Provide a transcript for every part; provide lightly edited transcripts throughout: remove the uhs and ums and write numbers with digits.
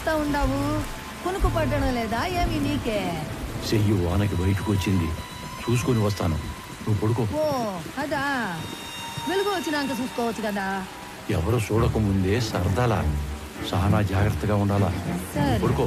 చేస్తా ఉండావు? కునుకు పట్టడం లేదా ఏమి నీకే? చెయ్యి వానకి బయటకు వచ్చింది, చూసుకొని వస్తాను, నువ్వు పడుకో. ఓ అదా, వెలుగు వచ్చినాక చూసుకోవచ్చు కదా. ఎవరు చూడకముందే సరదాలా, చాలా జాగ్రత్తగా ఉండాలా. పడుకో.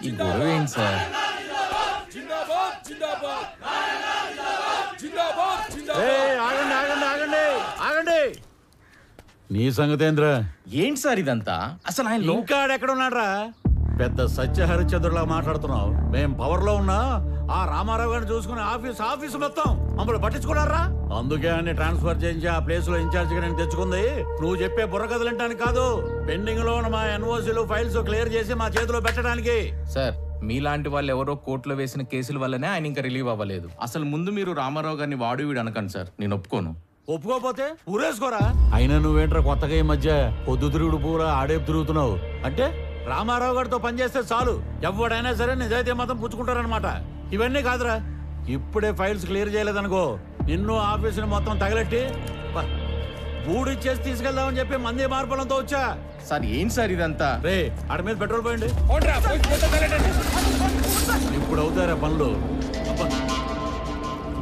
ఈ గొడవ ఏంటి సార్? ఆగండి. నీ సంగతేంద్ర? ఏంటి సార్ ఇదంతా? అసలు ఆయన ఇంకా ఎక్కడున్నాడ్రా? పెద్ద సత్యహరిచంద్రులా మాట్లాడుతున్నావు. మేం పవర్ లో ఉన్నా ఆ రామారావు గారిని చూసుకుని ఆఫీస్ మొత్తం మమ్మల్ని పట్టించుకున్నారా? అందుకే అన్ని ట్రాన్స్ఫర్ చేయించి ఆ ప్లేస్ లో ఇన్ఛార్జ్ గా నేను తెచ్చుకుంది. నువ్వు చెప్పే బుర్రకథలంటానికి కాదు, పెండింగ్ లో ఉన్న మా ఎన్ఓసీలు ఫైల్స్ క్లియర్ చేసి మా చేతిలో పెట్టడానికి. సార్, మీలాంటి వాళ్ళు ఎవరో కోర్టులో వేసిన కేసుల వల్లనే ఆయన ఇంకా రిలీవ్ అవ్వలేదు. అసలు ముందు మీరు రామారావు గారిని వాడు వీడు అనకండి సార్, నేను ఒప్పుకోను. ఒప్పుకోపోతే ఊరేసుకోరా. అయినా నువ్వేంట్రా కొత్తగా ఈ మధ్య పొద్దు తిరుగుడు పూరా ఆడేపు తిరుగుతున్నావు? అంటే రామారావు గారితో పనిచేస్తే చాలు, ఎవడైనా సరే నిజాయితీ మాత్రం పుచ్చుకుంటారనమాట. ఇవన్నీ కాదురా, ఇప్పుడే ఫైల్స్ క్లియర్ చేయలేదనుకో, నిన్ను ఆఫీసుని మొత్తం తగలెట్టి బూడిచ్చేసి తీసుకెళ్దామని చెప్పి మంది మార్పులంతో వచ్చా. సార్ ఏంటి సార్ ఇదంతా? రే ఆడ మీద పెట్రోల్ పోయండి. ఇప్పుడు అవుతారా పనులు?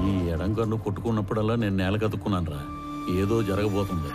ఈ ఎడంకన్ను కొట్టుకున్నప్పుడల్లా నేను నేల కతుక్కున్నాను రా, ఏదో జరగబోతుంది.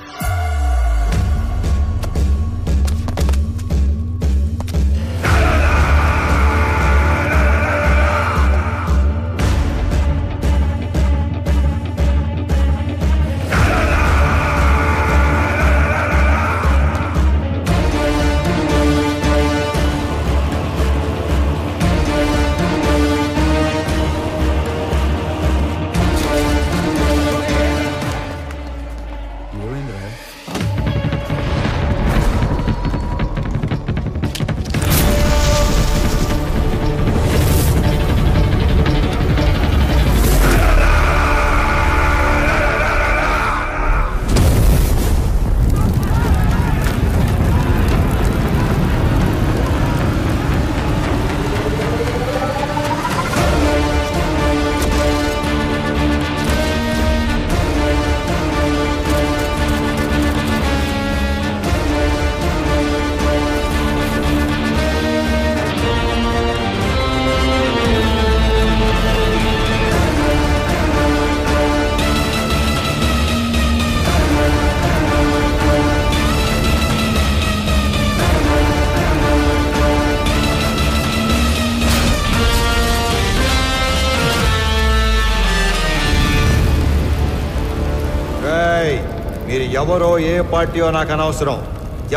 మీరు ఎవరో ఏ పార్టీయో నాకు అనవసరం.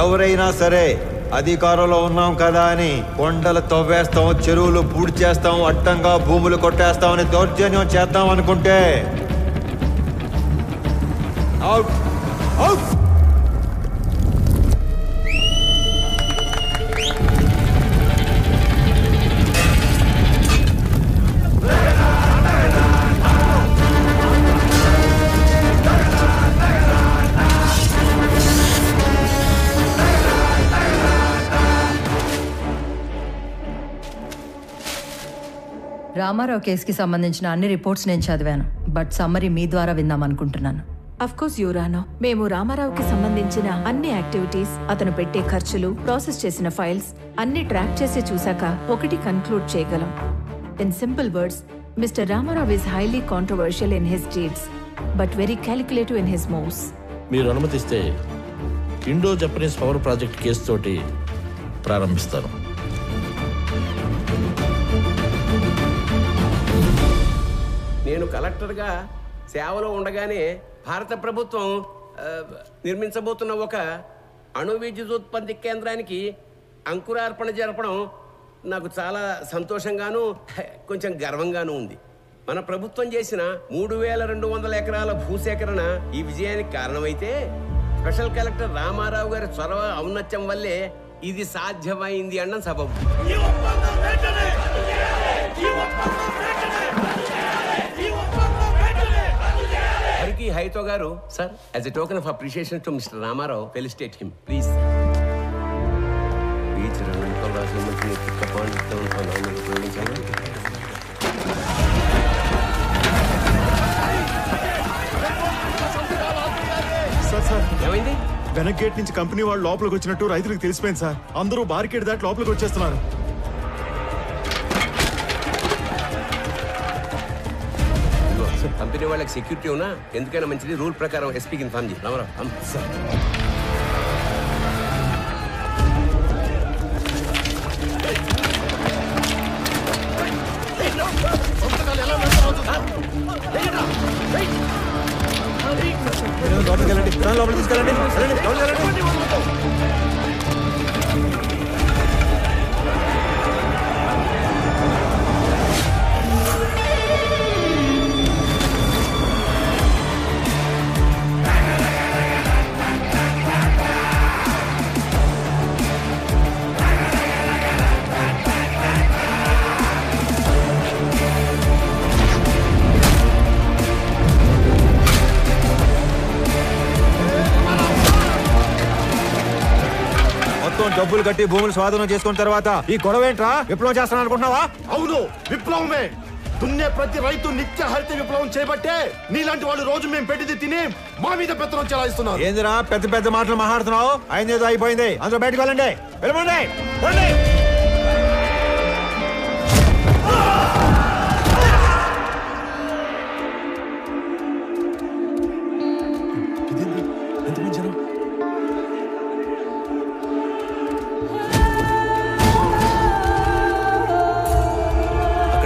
ఎవరైనా సరే అధికారంలో ఉన్నాం కదా అని కొండలు తవ్వేస్తాం, చెరువులు పూడి చేస్తాం, అడ్డంగా భూములు కొట్టేస్తామని దౌర్జన్యం చేద్దాం అనుకుంటే అవుట్ అవుట్. రామారావు కేసుకి సంబంధించిన అన్ని రిపోర్ట్స్ నేను చదివాను, బట్ సమ్మరీ మీ ద్వారా విందామనుకుంటున్నాను. అఫ్ కోర్స్ యువరానో, మేము రామారావుకి సంబంధించిన అన్ని యాక్టివిటీస్, అతను పెట్టే ఖర్చులు, ప్రాసెస్ చేసిన ఫైల్స్ అన్ని ట్రాక్ చేసి చూశాక ఒకటి కన్క్లూడ్ చేయగలం. In simple words, Mr. Ramarao is highly controversial in his deeds, but very calculative in his moves. మీరు అనుమతిస్తే Indo Japanese power project case తోటి ప్రారంభిస్తాను. నేను కలెక్టర్గా సేవలో ఉండగానే భారత ప్రభుత్వం నిర్మించబోతున్న ఒక అణు విద్యుతోత్పత్తి కేంద్రానికి అంకురార్పణ జరపడం నాకు చాలా సంతోషంగాను కొంచెం గర్వంగాను ఉంది. మన ప్రభుత్వం చేసిన 3200 ఎకరాల భూసేకరణ ఈ విజయానికి కారణమైతే స్పెషల్ కలెక్టర్ రామారావు గారి చొరవ ఔన్నత్యం వల్లే ఇది సాధ్యమైంది అన్న సబబు. హరికి హైతో గారు sir, as a token of appreciation to mister Ramarao, felicitate him please. బీచ్ రంగంలో రాసిన మంచి ఉపయోగించాను. సార్ ఏమైంది? వెనక్ గేట్ నుంచి కంపెనీ వాళ్ళు లోపలికి వచ్చినట్టు రైతులకు తెలిసిపోయింది సార్. అందరూ బార్కెట్ దాటి లోపలికి వచ్చేస్తున్నారు. కంపెనీ వాళ్ళకి సెక్యూరిటీ ఉన్నా ఎందుకైనా మంచిది రూల్ ప్రకారం ఎస్పీకి ఇన్ఫార్మ్ చేయి. రామారావు సార్. లోపలికి తీసుకెళ్ళండి. డబ్బులు కట్టి భూములు స్వాధీనం చేసుకున్న తర్వాత ఈ గొడవ ఏంట్రా? విప్లవం చేస్తాను అనుకుంటున్నావా? అవును, విప్లవమే. దున్నే ప్రతి రైతు నిత్య హరిత విప్లవం చేపట్టే నీలాంటి వాళ్ళు రోజు మేము పెట్టింది తిని మా మీద పెత్తనం చెలాయిస్తున్నారు. ఏందిరా పెద్ద పెద్ద మాటలు మాట్లాడుతున్నావు? అయిందేదో అయిపోయింది. అందరూ బయటకు వెళ్ళండి. వెళ్ళండి.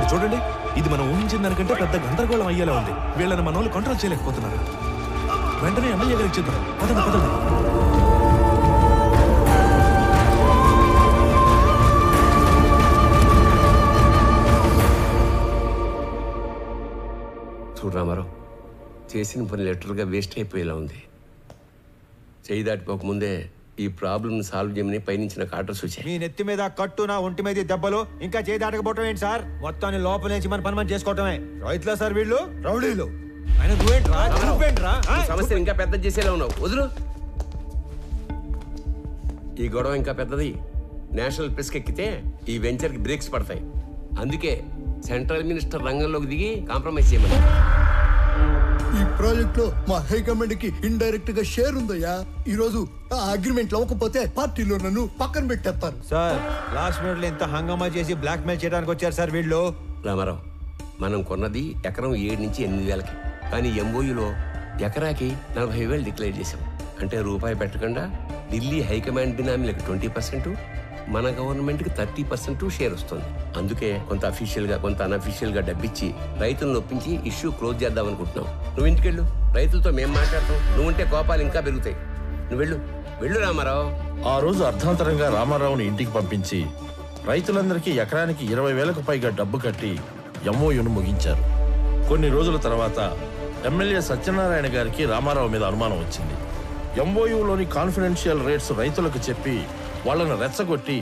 చూడండి, ఇది మనం ఊహించిన దానికంటే పెద్ద గందరగోళం అయ్యేలా ఉంది. వీళ్ళని మన వాళ్ళు కంట్రోల్ చేయలేకపోతున్నారు. వెంటనే ఎమ్మెల్యే గారికి ఇచ్చేద్దాం. పదండి. చూడు రామారావు, చేసిన పని లెటర్గా వేస్ట్ అయిపోయేలా ఉంది. చేయి దాటిపోకముందే ఈ ప్రాబ్లమ్ సాల్వ్ చేయమని పైనుంచి నాకు ఆర్డర్స్ వచ్చాయి. మీ నెత్తి మీద కట్టు, నా ఒంటి మీద దెబ్బలు, ఇంకా చేయి దాటకపోవటం ఏంటి సార్? మొత్తాన్ని లోపల నుంచి మన పని చేసుకోవటమే. రైతులా సార్ వీళ్ళు? రౌడీలు. ఆయన నువ్వేంట్రా? సమస్య ఇంకా పెద్ద చేసేలా ఉన్నావు. వదులు. ఈ గొడవ ఇంకా పెద్దది. నేషనల్ ప్రెస్కి ఎక్కితే ఈ వెంచర్కి బ్రేక్స్ పడతాయి. అందుకే సెంట్రల్ మినిస్టర్ రంగంలోకి దిగి కాంప్రమైజ్ చేయమని. ఈ ప్రాజెక్ట్ లో మా హైకమాండ్ కి ఇండైరెక్ట్ గా షేర్ ఉందయ్యా. ఈ రోజు ఆ అగ్రిమెంట్ అవ్వకపోతే పార్టీలో నన్ను పక్కన పెట్టేస్తారు. సార్, లాస్ట్ మినిట్ లో ఇంత హంగామా చేసి బ్లాక్ మెయిల్ చేయడానికి వచ్చారు సార్ వీళ్ళు. రామారావు, మనం కొన్నది ఎకరం 7 నుంచి 8 వేలకి. కానీ ఎంఓయూలో ఎకరాకి 40,000 డిక్లేర్ చేశాం. అంటే రూపాయి పెట్టకుండా ఢిల్లీ హైకమాండ్ బినామీలకు 20%, మన గవర్నమెంట్ కి 30% షేర్ వస్తుంది. అందుకే కొంత అఫీషియల్ గా కొంత అన్అఫీషియల్ గా డబ్బిచ్చి రైతులను ఒప్పించి ఇష్యూ క్లోజ్ చేద్దాం అనుకుంటున్నాం. నువ్వు ఇంటికెళ్ళు, రైతులతో మేం మాట్లాడతాం. నువ్వుంటే కోపాలు ఇంకా పెరుగుతాయి. నువ్వు వెళ్ళు రామారావు. ఆ రోజు అర్ధాంతరంగా రామారావుని ఇంటికి పంపించి రైతులందరికీ ఎకరానికి 20,000కు పైగా డబ్బు కట్టి ఎంఓయూను ముగించారు. కొన్ని రోజుల తర్వాత ఎమ్మెల్యే సత్యనారాయణ గారికి రామారావు మీద అనుమానం వచ్చింది. ఎంఓయూలోని కాన్ఫిడెన్షియల్ రేట్స్ రైతులకు చెప్పి వాళ్లను రెచ్చగొట్టి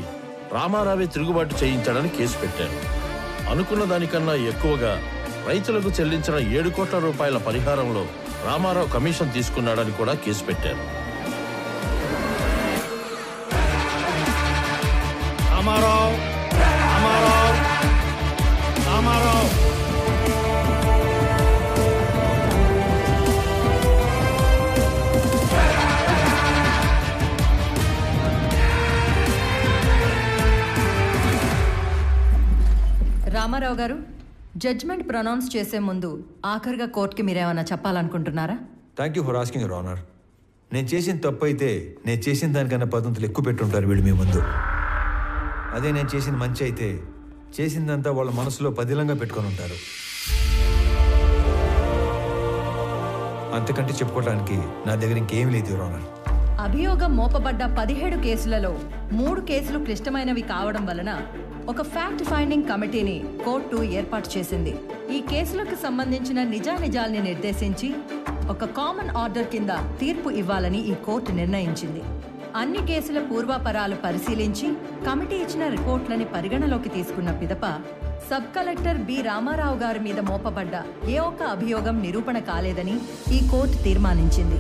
రామారావే తిరుగుబాటు చేయించాడని కేసు పెట్టారు. అనుకున్న దానికన్నా ఎక్కువగా రైతులకు చెల్లించిన 7 కోట్ల రూపాయల పరిహారంలో రామారావు కమిషన్ తీసుకున్నాడని కూడా కేసు పెట్టారు. రామారావు గారు, జడ్జ్మెంట్ ప్రొనౌన్స్ చేసే ముందు ఆఖరిగా కోర్టుకి మీరేమైనా చెప్పాలనుకుంటున్నారా? Thank you for asking your honour. నేను చేసిన తప్పు అయితే నేను చేసిన దానికన్నా 10 వంతులు ఎక్కువ పెట్టుంటారు వీళ్ళు మీ ముందు. అదే నేను చేసిన మంచి అయితే చేసిందంతా వాళ్ళ మనసులో పదిలంగా పెట్టుకొని ఉంటారు. అంతకంటే చెప్పుకోవడానికి నా దగ్గర ఇంకేం లేదు యువర్ ఆనర్. అభియోగం మోపబడ్డ 17 కేసులలో 3 కేసులు క్లిష్టమైనవి కావడం వలన ఒక ఫ్యాక్ట్ ఫైండింగ్ కమిటీని కోర్టు ఏర్పాటు చేసింది. ఈ కేసులకు సంబంధించిన నిజానిజాల్ని నిర్దేశించి ఒక కామన్ ఆర్డర్ కింద తీర్పు ఇవ్వాలని ఈ కోర్టు నిర్ణయించింది. అన్ని కేసుల పూర్వాపరాలు పరిశీలించి కమిటీ ఇచ్చిన రిపోర్ట్లని పరిగణలోకి తీసుకున్న పిదప సబ్ కలెక్టర్ బి రామారావు గారి మీద మోపబడ్డ ఏ ఒక్క అభియోగం నిరూపణ కాలేదని ఈ కోర్టు తీర్మానించింది.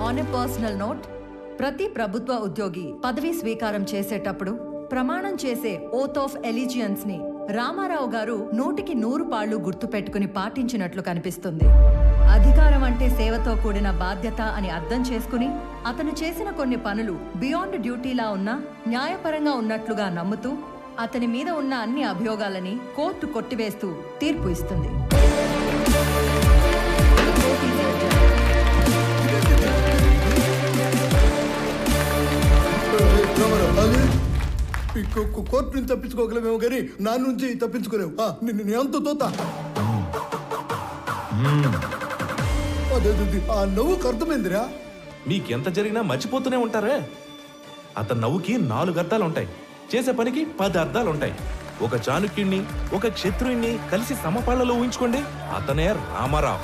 ఆన్ ఎ పర్సనల్ నోట్, ప్రతి ప్రభుత్వ ఉద్యోగి పదవీ స్వీకారం చేసేటప్పుడు ప్రమాణం చేసే ఓత్ ఆఫ్ ఎలిజియన్స్ ని రామారావు గారు 100కి 100 పాళ్లు గుర్తుపెట్టుకుని పాటించినట్లు కనిపిస్తుంది. అధికారం అంటే సేవతో కూడిన బాధ్యత అని అర్థం చేసుకుని అతను చేసిన కొన్ని పనులు బియాండ్ డ్యూటీలా ఉన్నా న్యాయపరంగా ఉన్నట్లుగా నమ్ముతూ అతని మీద ఉన్న అన్ని అభియోగాలని కోర్టు కొట్టివేస్తూ తీర్పు ఇస్తుంది. కోర్టు నుంచి తప్పించుకోగలమేమో కానీ నా నుంచి తప్పించుకోలేవు. ఎంత తోత ఆ నవ్వుకు అర్థమైందిరా. మీకెంత జరిగినా మర్చిపోతూనే ఉంటారే. అతని నవ్వుకి 4 అర్థాలు ఉంటాయి, చేసే పనికి 10 అర్థాలు ఉంటాయి. ఒక చాణుక్యుణ్ణి ఒక క్షత్రుణ్ణి కలిసి సమపాళ్లలో ఊహించుకోండి, అతనే Ramarao.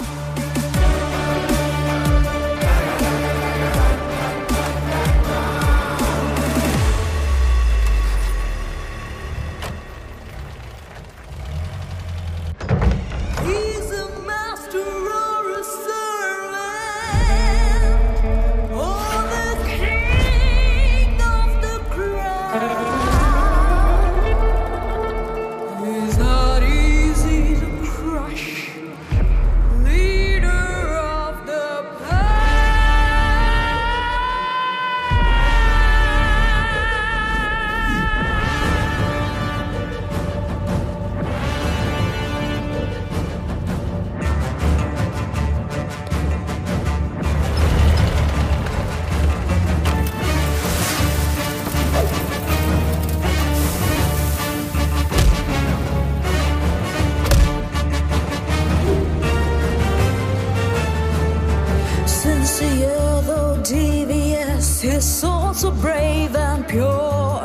His soul so brave and pure.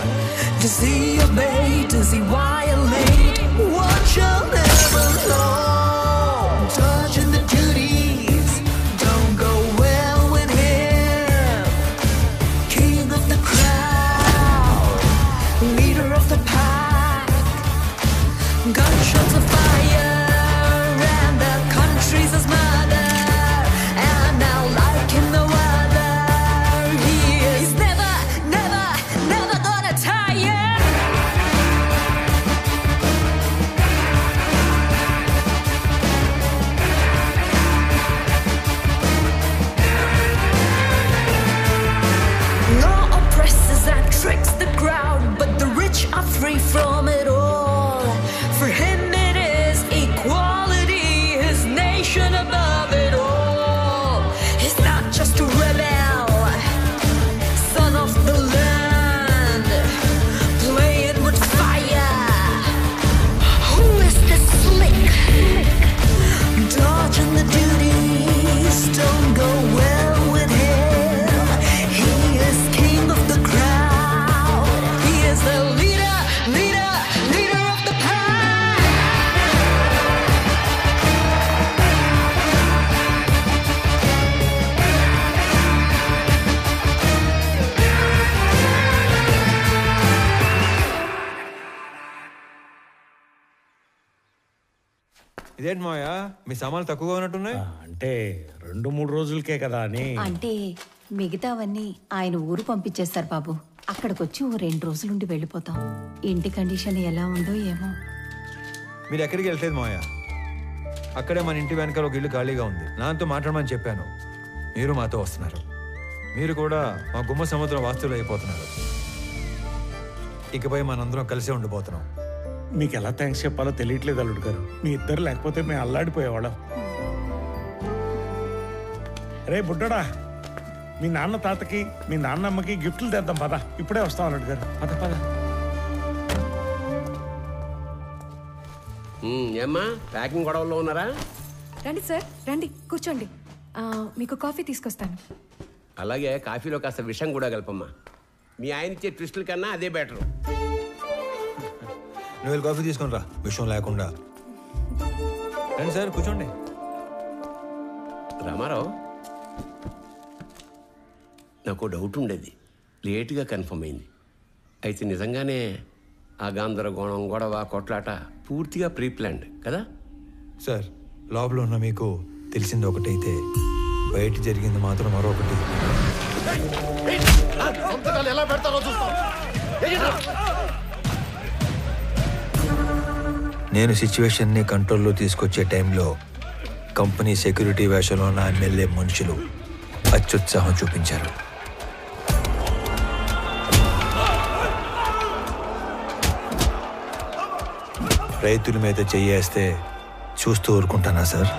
Does he obey? Does he violate? What shall never know? Dodging the duties don't go well with him. King of the crowd, leader of the pack. Gunshots of fire and the country's his mother. And now like in the tricks the crowd, but the rich are free from it all. For him it is equality, his nation above it all. He's not just a rebel, son of the land, playing with fire. Who is this slick? Dodging the duties don't go well with him. He is king of the crowd. The leader of the pack. ఇదేంటి మాయా, మీ సామాన్లు తక్కువగా ఉన్నట్టున్నాయి? అంటే 2-3 రోజులకే కదా అని. అంటే మిగతావన్నీ ఆయన ఊరు పంపించేస్తారు బాబు. అక్కడికొచ్చి 2 రోజులుండి వెళ్ళిపోతాం. ఇంటి కండిషన్ ఎలా ఉందో ఏమో. మీరు ఎక్కడికి వెళ్తలేదు మాయా, అక్కడే మన ఇంటి వెనకాల ఒక ఇల్లు ఖాళీగా ఉంది. నాతో మాట్లాడమని చెప్పాను, మీరు మాతో వస్తున్నారు. మీరు కూడా మా గుమ్మ సముద్రం వాస్తువులు అయిపోతున్నారు. ఇకపై మనందరం కలిసే ఉండిపోతున్నాం. మీకు ఎలా థ్యాంక్స్ చెప్పాలో తెలియట్లేదు అల్లుడు గారు. మీ ఇద్దరు లేకపోతే మేము అల్లాడిపోయేవాళ్ళం. రే బుడ్డడా, మీ నాన్న తాతకి మీ నాన్నమ్మకి గిఫ్ట్లు తెద్దాం పద. ఇప్పుడే వస్తాం అల్లుడు గారు. పద పద. ఏమ్మా ప్యాకింగ్ గొడవల్లో ఉన్నారా? రండి సార్, రండి కూర్చోండి. మీకు కాఫీ తీసుకొస్తాను. అలాగే కాఫీలో కాస్త విషం కూడా కలపమ్మా. మీ ఆయన ఇచ్చే ట్విస్టుల కన్నా అదే బెటర్. నువ్వు కాఫీ తీసుకొని రా, విషయం లేకుండా. రండి సార్, కూర్చోండి. రామారావు, నాకు డౌట్ ఉండేది, లేటుగా కన్ఫర్మ్ అయింది. అయితే నిజంగానే ఆ గందరగోళం, గొడవ, కొట్లాట పూర్తిగా ప్రీ ప్లాన్డ్ కదా? సార్, లోపల ఉన్న మీకు తెలిసింది ఒకటైతే బయట జరిగింది మాత్రం మరొకటి. ఎలా పెడతారో చూస్తాం. నేను సిచ్యువేషన్ని కంట్రోల్లో తీసుకొచ్చే టైంలో కంపెనీ సెక్యూరిటీ వేషంలో ఉన్న ఎమ్మెల్యే మనుషులు అత్యుత్సాహం చూపించారు. రైతుల మీద చెయ్యేస్తే చూస్తూ ఊరుకుంటానా సార్?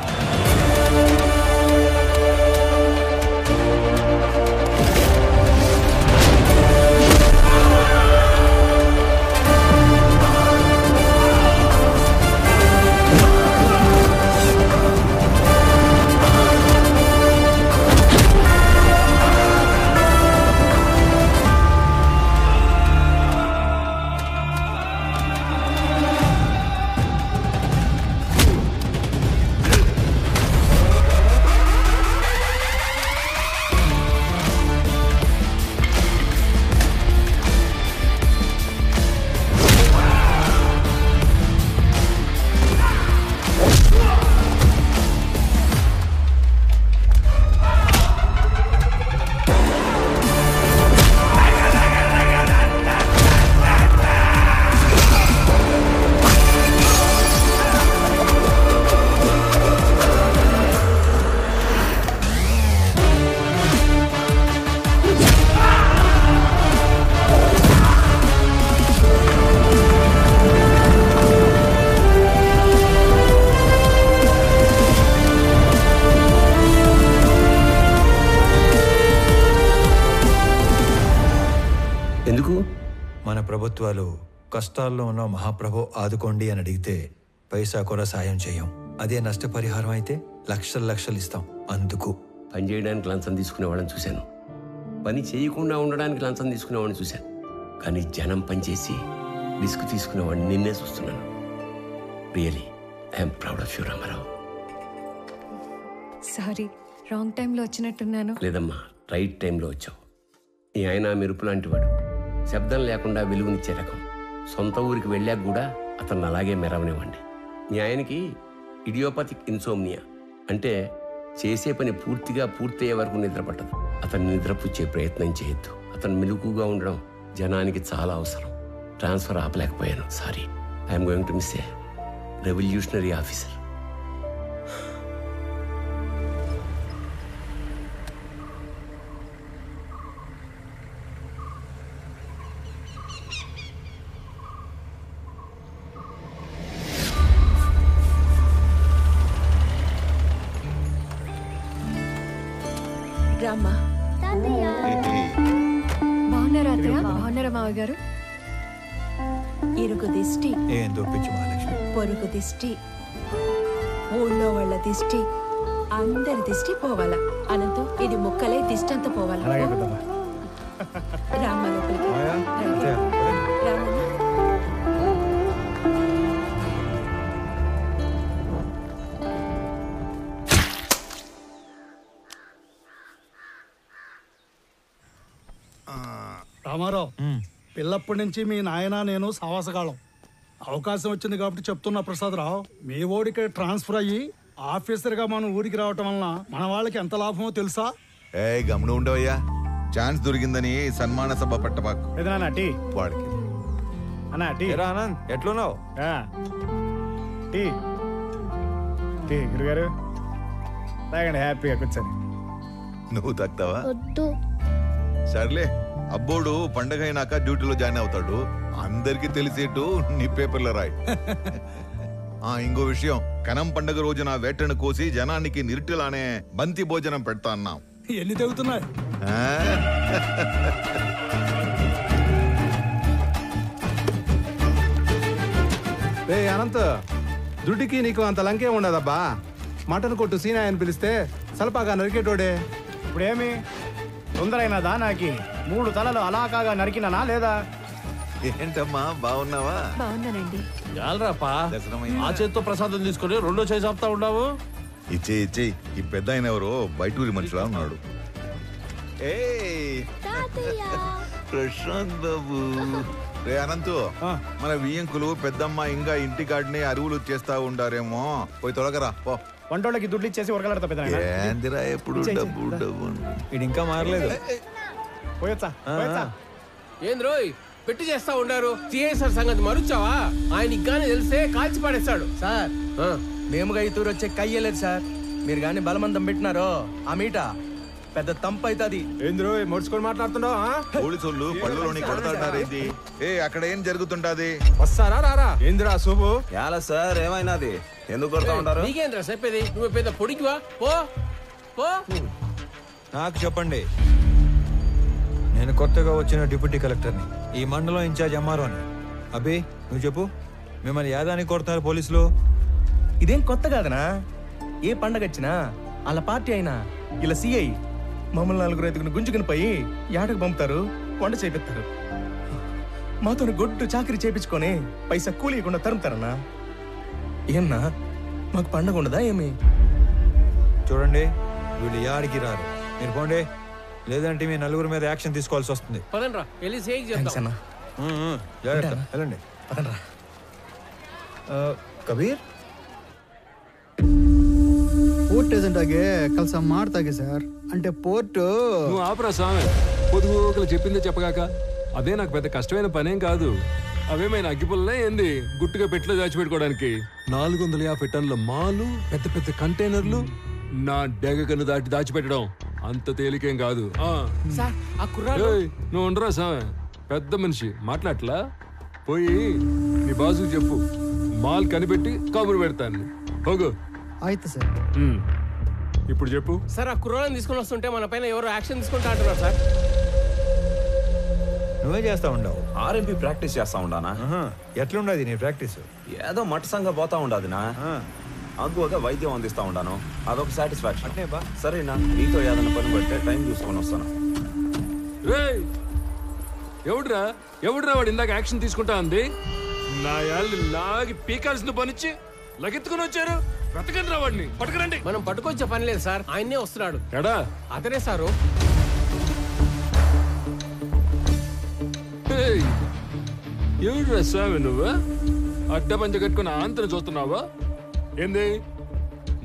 మన ప్రభుత్వాలు కష్టాల్లో ఉన్న మహాప్రభు ఆదుకోండి అని అడిగితే పైసా కూడా సాయం చేయం. అదే నష్టపరిహారం అయితే లక్షలు లక్షలు ఇస్తాం. అందుకు పని చేయడానికి లంచం తీసుకునే వాళ్ళని చూశాను, పని చేయకుండా ఉండడానికి లంచం తీసుకునేవాడిని చూశాను. కానీ జనం పనిచేసి రిస్క్ తీసుకునేవాడిని నిన్నే చూస్తున్నాను. Really I'm proud of you Ramarao. Sorry, wrong టైంలో వచ్చినట్టున్నాను. లేదమ్మా, రైట్ టైంలో వచ్చావు. ఈ ఆయన మెరుపు లాంటి వాడు, శబ్దం లేకుండా వెలుగునిచ్చే రకం. సొంత ఊరికి వెళ్ళాక కూడా అతన్ని అలాగే మెరవనివ్వండి. మీ ఆయనకి ఇడియోపతిక్ ఇన్సోమ్నియా, అంటే చేసే పని పూర్తిగా పూర్తయ్యే వరకు నిద్ర పట్టదు. అతన్ని నిద్రపుచ్చే ప్రయత్నం చేయొద్దు. అతను మెలుగుగా ఉండడం జనానికి చాలా అవసరం. ట్రాన్స్ఫర్ ఆపలేకపోయాను, sorry. I'm going to miss a revolutionary officer. రామ్మా. బాగున్నారా అత్తయ్య? బాగున్నారా మావయ్య గారు? ఇరుగు దిష్టి, ఏం దొప్పించు మహాలక్ష్మి, పొరుగు దిష్టి, ఊళ్ళో వాళ్ళ దిష్టి, అందరి దిష్టి పోవాలా. అనంతం ఇది ముక్కలే దిష్టి అంతా పోవాలా. రామ్మ లోపలికి. రామారావు, పిల్లప్పటి నుంచి మీ నాయన నేను సావాసగాళం. అవకాశం వచ్చింది కాబట్టి చెప్తున్నా ప్రసాదరావు, మీ ఓడికి ట్రాన్స్ఫర్ అయ్యి ఆఫీసర్గా మన ఊరికి రావటం వలన మన వాళ్ళకి ఎంత లాభమో తెలుసా? ఏ గమనం ఉండవయ్యా, ఛాన్స్ దొరికిందని సన్మాన సభ పట్టబాకు. వాడికి ఆనంద్ ఎట్లున్నావు? గురుగారు తాగండి, హ్యాపీగా కూర్చొని. నువ్వు తాగుతావా? సర్లే, అబ్బోడు పండగ అయినాక డ్యూటీలో జాయిన్ అవుతాడు. అందరికి తెలిసేట్టు నీ పేపర్లో రాయి. ఇంకో విషయం, కనం పండగ రోజున వేటను కోసి జనానికి నిరుటిలానే బంతి భోజనం పెడతా అన్నాం. ఎన్ని తెగుతున్నాయి? రే అనంత్, దుడ్డికి నీకు అంత లంకే ఉండదబ్బా. మటన్ కొట్టు సీనా అని పిలిస్తే సలపాగా నరికేటోడే. ఇప్పుడేమి తొందరైనదా? నాకి 3 తలలు అలాకాగా నరికినానా లేదా? ఏంటమ్మా బాగున్నావా? బాగున్నానండి. చాలరాపా, ఆ చేత్తో ప్రసాదం తీసుకొని రెండో చేయి చెప్తా ఉన్నావు. ఇచ్చే ఈ పెద్ద ఆయన ఎవరో బయటూరి మనుషులా ఉన్నాడు. ప్రశాంత్ బాబు. రే అనంతు, మన వియ్యంకులు పెద్దమ్మ ఇంకా ఇంటికాడిని అరువులు చేస్తా ఉండారేమో, పోయి తొలగరా పో. వంటోళ్ళకి దుడ్లు ఇచ్చేసి ఉరగలడతా పెద్ద ఏందిరా ఎప్పుడు డబ్బు డబ్బు. ఇది ఇంకా మారలేదు. పోయొచ్చా? ఏం రోయ్ పెట్టి చేస్తా ఉండారు? సిఐసార్ సంగతి మరుచావా? ఆయన ఇగ్గానే తెలిస్తే కాల్చి పడేస్తాడు. సార్ మేముగా ఈ తూరు వచ్చే కయ్యలేదు సార్. మీరు గాని బలమంతం పెట్టినారో ఆ మీట పెద్ద తంపు అవుతుంది. ఏంద్రో మొడుచుకొని మాట్లాడుతున్నావు? పోలీసులు పళ్ళులోని కొడతాడారేంది? అక్కడ ఏం జరుగుతుంటాది? వస్తారా రారా? ఏందిరా శుభు? ఎలా సార్ ఏమైనాది? ఎందుకు కొడతా ఉంటారు? నీకేంద్రా చెప్పేది? నువ్వు పెద్ద పొడికివా? పో పో. నాకు చెప్పండి, నేను కొత్తగా వచ్చిన డిప్యూటీ కలెక్టర్ని, ఈ మండలం ఇన్ఛార్జ్ ఎంఆర్ఓని. అభి నువ్వు చెప్పు, మిమ్మల్ని యాదానికి కొడుతున్నారు పోలీసులు? ఇదేం కొత్త కాదనా? ఏ పండగ వచ్చినా వాళ్ళ పార్టీ అయినా ఇలా సిఐ మమ్మల్ని 4 ఐదుగురు గుంజుకుని పోయి యాటకు పంపుతారు, వంట చేపిస్తారు. మాతో గొడ్డు చాకరీ చేపించుకొని పైసా కూలీయకుండా తరుముతారన్నా. ఏమన్నా మాకు పండగ ఉండదా ఏమి? చూడండి, వీళ్ళు యాడికి రారు. మీరు పోండి, లేదంటే మీ నలుగురు మీద యాక్షన్ తీసుకోవాల్సి వస్తుంది. పదండ్రా వెళ్ళి సేక్ చేద్దాం. జాగ్రత్త, వెళ్ళండి. ಕಬೀರ್ ಪೋರ್ಟ್ ಏಜೆಂಟ್ ಆಗಿ ಕೆಲಸ ಮಾಡ್ತಾಗೆ ಸರ್. అంటే పోర్ట్ నువ్వు ఆపరా స్వామి, పొదుగుకలు చెప్పిందే చెప్పగాక. అదే నాకు పెద్ద కష్టమైన పనేం కాదు. అవేమైనా అగ్గిపుల్లే ఏంది గుట్టుగా పెట్టిలో దాచిపెట్టుకోవడానికి? 450 టన్నుల మాలు, పెద్ద పెద్ద కంటైనర్లు నా డెగకను దాచిపెట్టడం అంత తేలికేం కాదు. నువ్వు ఉండరా స్వామి, పెద్ద మనిషి మాట్లాడలా. పోయి నీ బాసుకు చెప్పు, మాల్ కనిపెట్టి కబురు పెడతాను. ಹೋಗು. ಆಯ್ತು ಸರ್. ఇప్పుడు చెప్పు సార్. ఆ కుర్రాళ్ళని తీసుకొని వస్తుంటే మన పైన ఎవరో యాక్షన్ తీసుకుంటా అంటున్నారు సార్. నువ్వే చేస్తా ఉండవు? ఆర్ఎంపీ ప్రాక్టీస్ చేస్తా ఉండానా? ఎట్లుండదు నీ ప్రాక్టీస్? ఏదో మట్టసంగా పోతా ఉండదునా, అగ్గువగా వైద్యం అందిస్తా ఉండాను. అదొక సాటిస్ఫాక్షన్. సరేనా, నీతో ఏదైనా పని పడితే టైం చూసుకొని వస్తాను. ఎవడురా వాడు ఇందాక యాక్షన్ తీసుకుంటా అంది? నా యాళ్ళు లాగి పీకాల్సిన పనిచ్చి లగెత్తుకుని వచ్చారు. బ్రతకండి రా వాడిని, పట్టుకురండి. మనం పట్టుకొచ్చే పని లేదు సార్, ఆయన్నే వస్తున్నాడు. ఎడా అతనే సారు. ఎవడురా స్వామి నువ్వు? అడ్డ పంచ కట్టుకుని ఆంతరం చూస్తున్నావా ఏంది?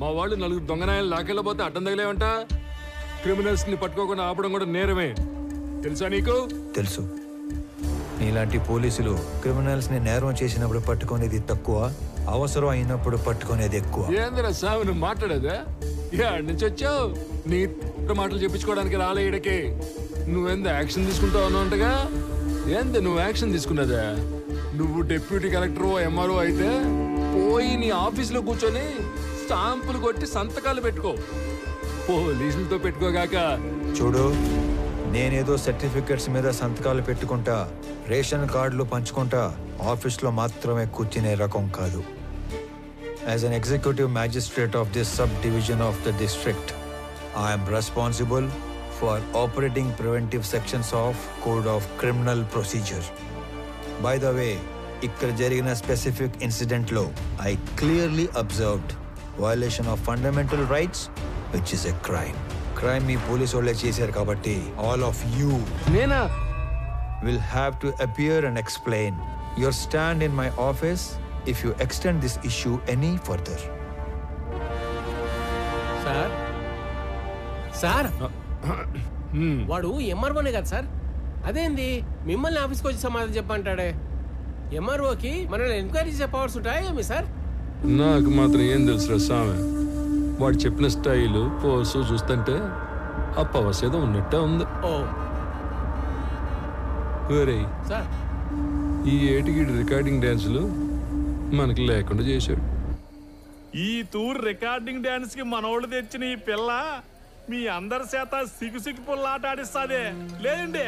మా వాళ్ళు 4 దొంగనాయాలు లాకెళ్ళబోతే అడ్డం తగిలేవంట. క్రిమినల్స్ ని పట్టుకోకుండా ఆపడం కూడా నేరమే, తెలుసా నీకు? తెలుసు. నీలాంటి పోలీసులు క్రిమినల్స్ ని నేరం చేసినప్పుడు పట్టుకునేది తక్కువ, అవసరం అయినప్పుడు పట్టుకునేది ఎక్కువ. ఏందిరా స్వామి నువ్వు మాట్లాడేదా? ఏడు నుంచి వచ్చావు? నీ మాటలు చెప్పించుకోవడానికి రాలే ఈడకి. నువ్వెంత యాక్షన్ తీసుకుంటావు అన్నట్టుగా. ఏంది నువ్వు యాక్షన్ తీసుకున్నదా? నువ్వు డిప్యూటీ కలెక్టర్ ఎంఆర్ఓ అయితే పోయి నీ ఆఫీసులో కూర్చొని స్టాంపులు కొట్టి సంతకాలు పెట్టుకో, పోలీసులతో పెట్టుకోగాక. చూడు, నేనేదో సర్టిఫికెట్స్ మీద సంతకాలు పెట్టుకుంటా, రేషన్ కార్డులు పంచుకుంటా ఆఫీస్లో మాత్రమే కూర్చునే రకం కాదు. As an executive magistrate of this sub division of the district, I'm responsible for operating preventive sections of code of criminal procedure. By the way, ఇక్కడ జరిగిన స్పెసిఫిక్ ఇన్సిడెంట్లో I clearly observed violation of fundamental rights, which is a crime. Crime మీ police వాళ్ళే చేశారు కాబట్టి all of you will have to appear and explain your stand in my office if you extend this issue any further. Sir sir వాడు ఎంఆర్ఓనే కదా sir? అదేంది మిమ్మల్ని ఆఫీస్కి వచ్చి సమాధానం చెప్పంటాడే? ఎంఆర్ఓకి మనల్ని ఎంక్వైరీ చేసే పవర్స్ ఉంటాయా ఏమి సార్? నాకు మాత్రం ఏం తెలుసురా స్వామి, వాడు చెప్పిన స్టైలు పోసు చూస్తుంటే ఆ పవర్స్ ఏదో ఉన్నట్టే ఉంది. ఓ ఒరేయ్ సార్ ఈ ఏటికి రికార్డింగ్ డ్యాన్సులు మనకి లేకుండా చేశాడు. ఈ టూర్ రికార్డింగ్ డాన్స్ కి మనోళ్ళు తెచ్చిన ఈ పిల్ల మీ అందరి చేత సిగ్గు పుల్లాట ఆడిస్తాదే లేదండి.